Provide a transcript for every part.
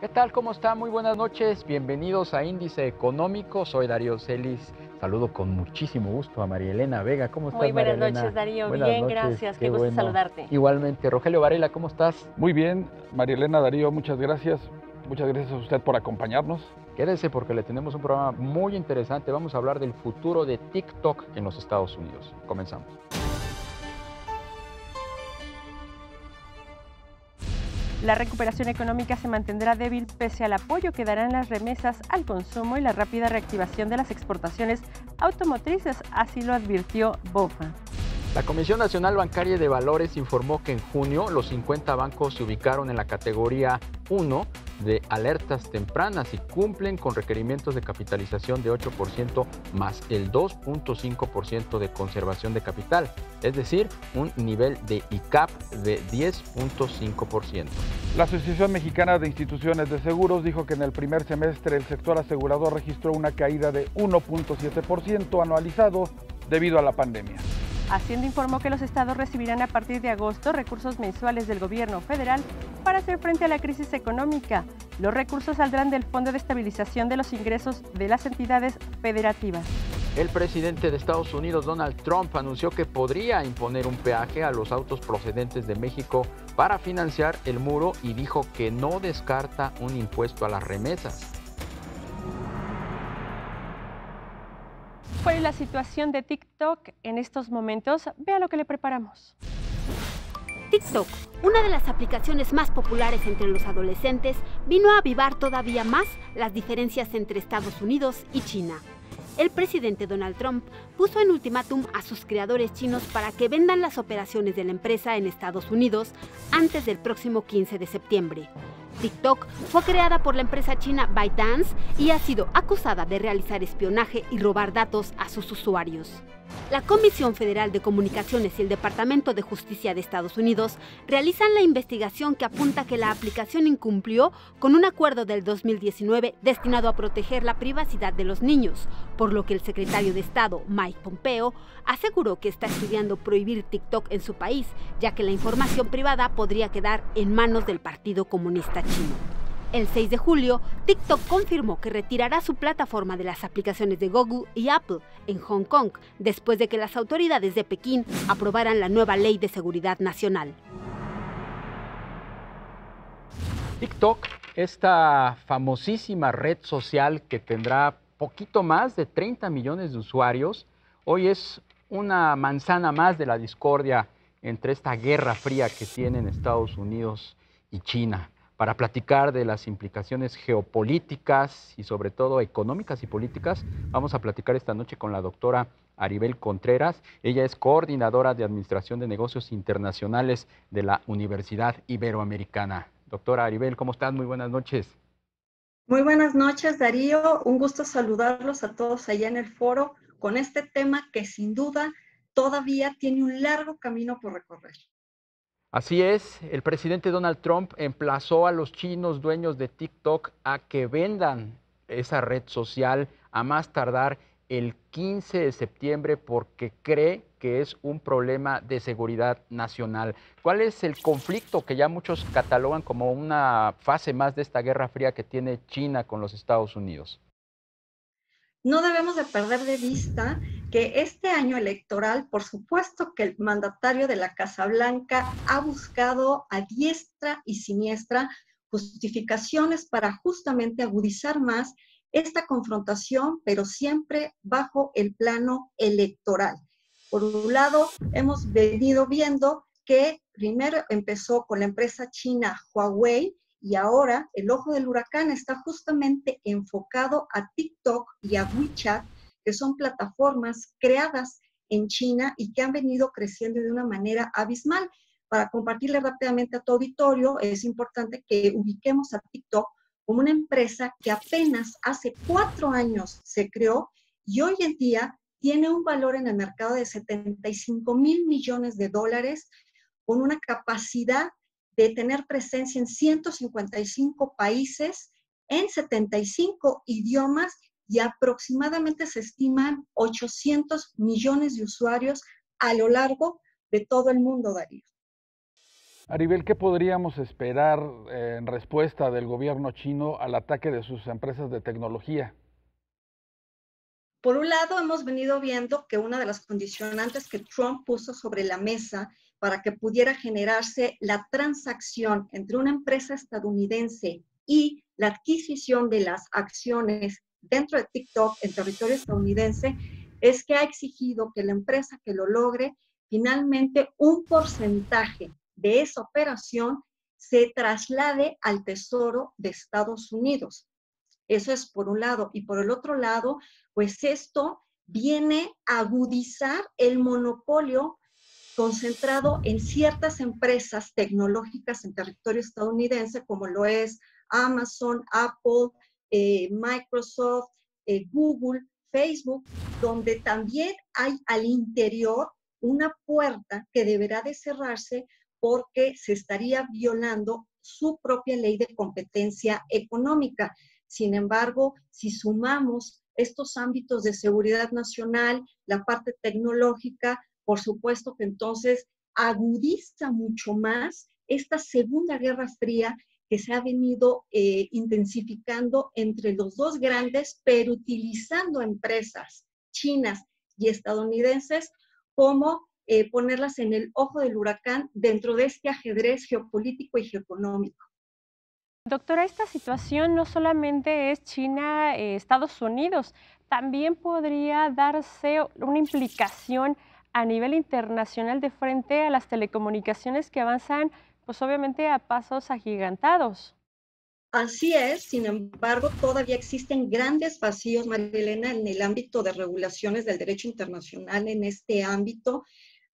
¿Qué tal? ¿Cómo está? Muy buenas noches. Bienvenidos a Índice Económico. Soy Darío Celis. Saludo con muchísimo gusto a María Elena Vega. ¿Cómo Muy estás, María buenas noches, Elena? Darío. Buenas Bien, noches. gracias. Qué Qué gusto bueno. saludarte. Igualmente. Rogelio Varela, ¿cómo estás? Muy bien, María Elena, Darío, muchas gracias. Muchas gracias a usted por acompañarnos. Quédese porque le tenemos un programa muy interesante. Vamos a hablar del futuro de TikTok en los Estados Unidos. Comenzamos. La recuperación económica se mantendrá débil pese al apoyo que darán las remesas al consumo y la rápida reactivación de las exportaciones automotrices, así lo advirtió BofA. La Comisión Nacional Bancaria de Valores informó que en junio los 50 bancos se ubicaron en la categoría 1 de alertas tempranas y cumplen con requerimientos de capitalización de 8% más el 2.5% de conservación de capital, es decir, un nivel de ICAP de 10.5%. La Asociación Mexicana de Instituciones de Seguros dijo que en el primer semestre el sector asegurador registró una caída de 1.7% anualizado debido a la pandemia. Hacienda informó que los estados recibirán a partir de agosto recursos mensuales del gobierno federal para hacer frente a la crisis económica. Los recursos saldrán del Fondo de Estabilización de los Ingresos de las entidades federativas. El presidente de Estados Unidos, Donald Trump, anunció que podría imponer un peaje a los autos procedentes de México para financiar el muro y dijo que no descarta un impuesto a las remesas. ¿Cuál es la situación de TikTok en estos momentos? Vea lo que le preparamos. TikTok, una de las aplicaciones más populares entre los adolescentes, vino a avivar todavía más las diferencias entre Estados Unidos y China. El presidente Donald Trump puso en ultimátum a sus creadores chinos para que vendan las operaciones de la empresa en Estados Unidos antes del próximo 15 de septiembre. TikTok fue creada por la empresa china ByteDance y ha sido acusada de realizar espionaje y robar datos a sus usuarios. La Comisión Federal de Comunicaciones y el Departamento de Justicia de Estados Unidos realizan la investigación que apunta que la aplicación incumplió con un acuerdo del 2019 destinado a proteger la privacidad de los niños, por lo que el secretario de Estado, Mike Pompeo, aseguró que está estudiando prohibir TikTok en su país, ya que la información privada podría quedar en manos del Partido Comunista Chino. El 6 de julio, TikTok confirmó que retirará su plataforma de las aplicaciones de Google y Apple en Hong Kong, después de que las autoridades de Pekín aprobaran la nueva Ley de Seguridad Nacional. TikTok, esta famosísima red social que tendrá poquito más de 30 millones de usuarios, hoy es una manzana más de la discordia entre esta guerra fría que tienen Estados Unidos y China. Para platicar de las implicaciones geopolíticas y sobre todo económicas y políticas, vamos a platicar esta noche con la doctora Aribel Contreras. Ella es coordinadora de Administración de Negocios Internacionales de la Universidad Iberoamericana. Doctora Aribel, ¿cómo estás? Muy buenas noches. Muy buenas noches, Darío. Un gusto saludarlos a todos allá en el foro con este tema que sin duda todavía tiene un largo camino por recorrer. Así es, el presidente Donald Trump emplazó a los chinos dueños de TikTok a que vendan esa red social a más tardar el 15 de septiembre porque cree que es un problema de seguridad nacional. ¿Cuál es el conflicto que ya muchos catalogan como una fase más de esta guerra fría que tiene China con los Estados Unidos? No debemos de perder de vista que este año electoral, por supuesto que el mandatario de la Casa Blanca ha buscado a diestra y siniestra justificaciones para justamente agudizar más esta confrontación, pero siempre bajo el plano electoral. Por un lado, hemos venido viendo que primero empezó con la empresa china Huawei, y ahora el ojo del huracán está justamente enfocado a TikTok y a WeChat, que son plataformas creadas en China y que han venido creciendo de una manera abismal. Para compartirle rápidamente a tu auditorio, es importante que ubiquemos a TikTok como una empresa que apenas hace 4 años se creó y hoy en día tiene un valor en el mercado de 75,000 millones de dólares, con una capacidad de tener presencia en 155 países, en 75 idiomas y aproximadamente se estiman 800 millones de usuarios a lo largo de todo el mundo, Darío. Aribel, ¿qué podríamos esperar en respuesta del gobierno chino al ataque de sus empresas de tecnología? Por un lado, hemos venido viendo que una de las condicionantes que Trump puso sobre la mesa para que pudiera generarse la transacción entre una empresa estadounidense y la adquisición de las acciones dentro de TikTok en territorio estadounidense es que ha exigido que la empresa que lo logre, finalmente un porcentaje de esa operación se traslade al Tesoro de Estados Unidos. Eso es por un lado. Y por el otro lado, pues esto viene a agudizar el monopolio concentrado en ciertas empresas tecnológicas en territorio estadounidense, como lo es Amazon, Apple, Microsoft, Google, Facebook, donde también hay al interior una puerta que deberá de cerrarse porque se estaría violando su propia ley de competencia económica. Sin embargo, si sumamos estos ámbitos de seguridad nacional, la parte tecnológica, por supuesto que entonces agudiza mucho más esta Segunda Guerra Fría que se ha venido intensificando entre los dos grandes, pero utilizando empresas chinas y estadounidenses como ponerlas en el ojo del huracán dentro de este ajedrez geopolítico y geoeconómico. Doctora, esta situación no solamente es China, Estados Unidos, también podría darse una implicación a nivel internacional de frente a las telecomunicaciones que avanzan, pues obviamente a pasos agigantados. Así es, sin embargo, todavía existen grandes vacíos, María Elena, en el ámbito de regulaciones del derecho internacional en este ámbito.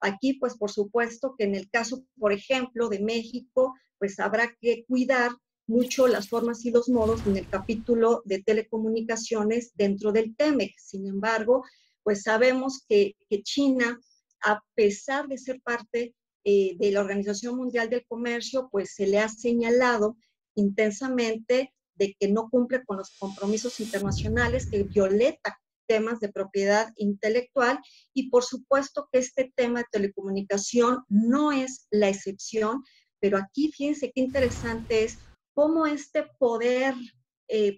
Aquí, pues, por supuesto que en el caso, por ejemplo, de México, pues habrá que cuidar mucho las formas y los modos en el capítulo de telecomunicaciones dentro del TEMEC. Sin embargo, pues sabemos que China, a pesar de ser parte de la Organización Mundial del Comercio, pues se le ha señalado intensamente de que no cumple con los compromisos internacionales, que violenta temas de propiedad intelectual y por supuesto que este tema de telecomunicación no es la excepción, pero aquí fíjense qué interesante es cómo este poder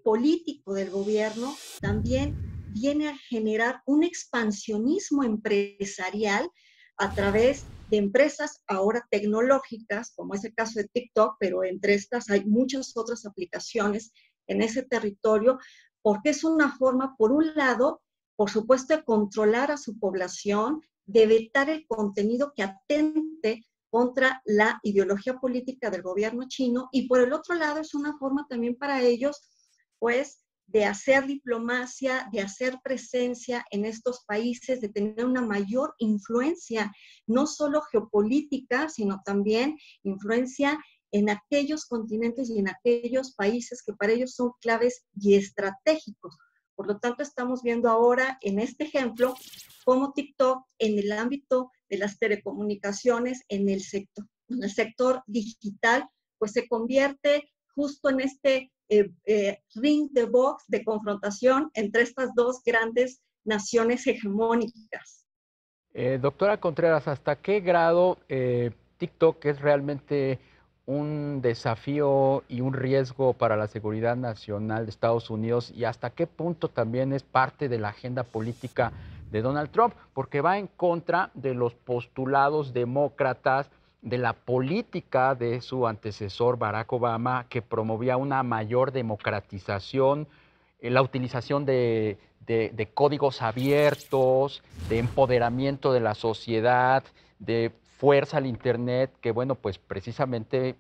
político del gobierno también viene a generar un expansionismo empresarial a través de empresas ahora tecnológicas, como es el caso de TikTok, pero entre estas hay muchas otras aplicaciones en ese territorio, porque es una forma, por un lado, por supuesto, de controlar a su población, de vetar el contenido que atente contra la ideología política del gobierno chino, y por el otro lado es una forma también para ellos, pues, de hacer diplomacia, de hacer presencia en estos países, de tener una mayor influencia, no solo geopolítica, sino también influencia en aquellos continentes y en aquellos países que para ellos son claves y estratégicos. Por lo tanto, estamos viendo ahora en este ejemplo cómo TikTok en el ámbito de las telecomunicaciones, en el sector digital, pues se convierte justo en este ring de box de confrontación entre estas dos grandes naciones hegemónicas. Doctora Contreras, ¿hasta qué grado TikTok es realmente un desafío y un riesgo para la seguridad nacional de Estados Unidos y hasta qué punto también es parte de la agenda política de Donald Trump? Porque va en contra de los postulados demócratas, de la política de su antecesor Barack Obama, que promovía una mayor democratización, la utilización de códigos abiertos, de empoderamiento de la sociedad, de fuerza al Internet, que bueno, pues precisamente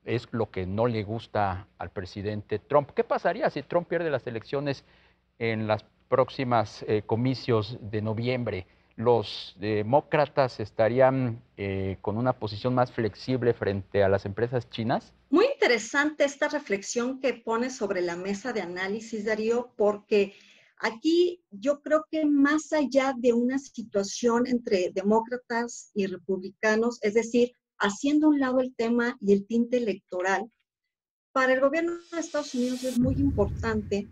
es lo que no le gusta al presidente Trump. ¿Qué pasaría si Trump pierde las elecciones en las próximas comicios de noviembre? ¿Los demócratas estarían con una posición más flexible frente a las empresas chinas? Muy interesante esta reflexión que pone sobre la mesa de análisis, Darío, porque aquí yo creo que más allá de una situación entre demócratas y republicanos, es decir, haciendo a un lado el tema y el tinte electoral, para el gobierno de Estados Unidos es muy importante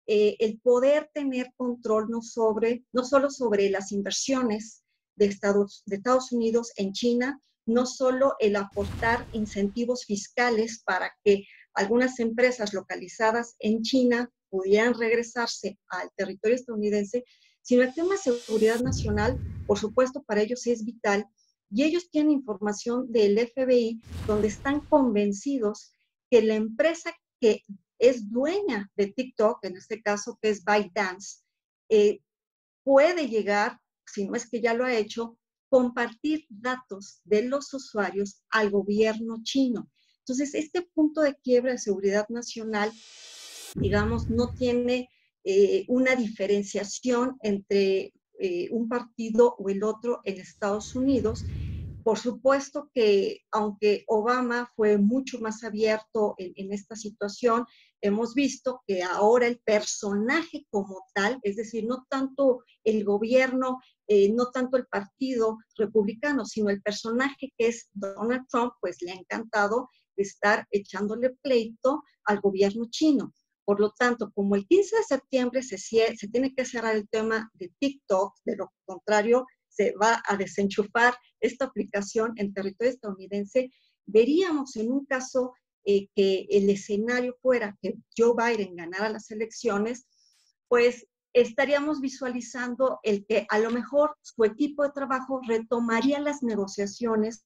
el poder tener control no solo sobre las inversiones de Estados Unidos en China, no solo el aportar incentivos fiscales para que algunas empresas localizadas en China pudieran regresarse al territorio estadounidense, sino el tema de seguridad nacional, por supuesto, para ellos es vital. Y ellos tienen información del FBI donde están convencidos que la empresa que es dueña de TikTok, en este caso que es ByteDance, puede llegar, si no es que ya lo ha hecho, compartir datos de los usuarios al gobierno chino. Entonces, este punto de quiebra de seguridad nacional, digamos, no tiene una diferenciación entre un partido o el otro en Estados Unidos. Por supuesto que aunque Obama fue mucho más abierto en esta situación, hemos visto que ahora el personaje como tal, es decir, no tanto el gobierno, no tanto el partido republicano, sino el personaje que es Donald Trump, pues le ha encantado estar echándole pleito al gobierno chino. Por lo tanto, como el 15 de septiembre se tiene que cerrar el tema de TikTok, de lo contrario, se va a desenchufar esta aplicación en territorio estadounidense, veríamos en un caso que el escenario fuera que Joe Biden ganara las elecciones, pues estaríamos visualizando el que a lo mejor su equipo de trabajo retomaría las negociaciones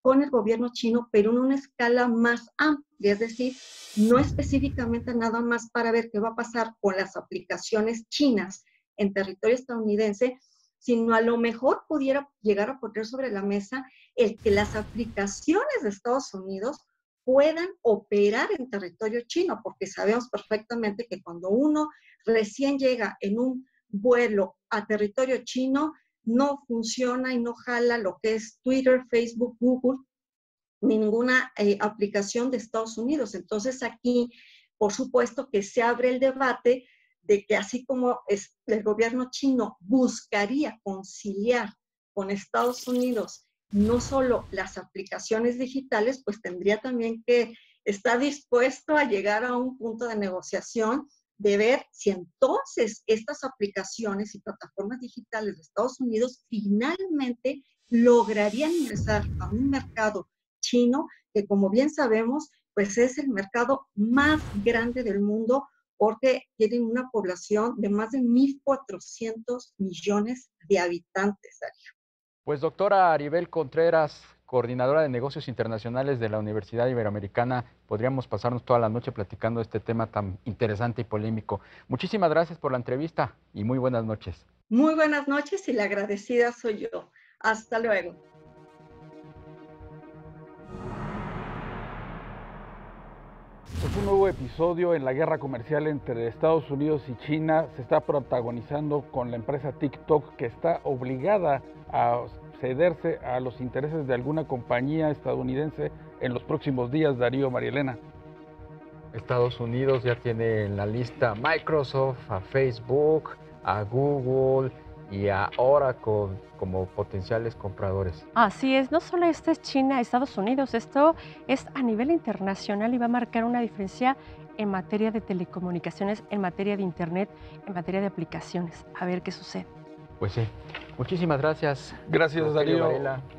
con el gobierno chino, pero en una escala más amplia, es decir, no específicamente nada más para ver qué va a pasar con las aplicaciones chinas en territorio estadounidense, sino a lo mejor pudiera llegar a poner sobre la mesa el que las aplicaciones de Estados Unidos puedan operar en territorio chino, porque sabemos perfectamente que cuando uno recién llega en un vuelo a territorio chino, no funciona y no jala lo que es Twitter, Facebook, Google, ninguna aplicación de Estados Unidos. Entonces aquí, por supuesto que se abre el debate de que así como el gobierno chino buscaría conciliar con Estados Unidos no solo las aplicaciones digitales, pues tendría también que estar dispuesto a llegar a un punto de negociación de ver si entonces estas aplicaciones y plataformas digitales de Estados Unidos finalmente lograrían ingresar a un mercado chino que, como bien sabemos, pues es el mercado más grande del mundo porque tienen una población de más de 1.400 millones de habitantes, Darío. Pues doctora Aribel Contreras, coordinadora de negocios internacionales de la Universidad Iberoamericana, podríamos pasarnos toda la noche platicando este tema tan interesante y polémico. Muchísimas gracias por la entrevista y muy buenas noches. Muy buenas noches y la agradecida soy yo. Hasta luego. Pues un nuevo episodio en la guerra comercial entre Estados Unidos y China se está protagonizando con la empresa TikTok, que está obligada a cederse a los intereses de alguna compañía estadounidense en los próximos días, Darío, María Elena. Estados Unidos ya tiene en la lista a Microsoft, a Facebook, a Google y a Oracle como potenciales compradores. Así es, no solo es China, Estados Unidos, esto es a nivel internacional y va a marcar una diferencia en materia de telecomunicaciones, en materia de internet, en materia de aplicaciones. A ver qué sucede. Pues sí. Muchísimas gracias. Gracias, Darío.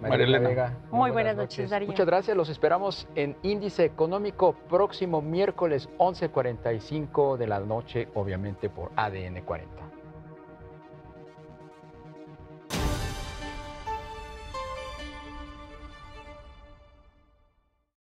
María Elena Vega. Muy buenas noches, Darío. Muchas gracias. Los esperamos en Índice Económico próximo miércoles 11:45 de la noche, obviamente por ADN 40.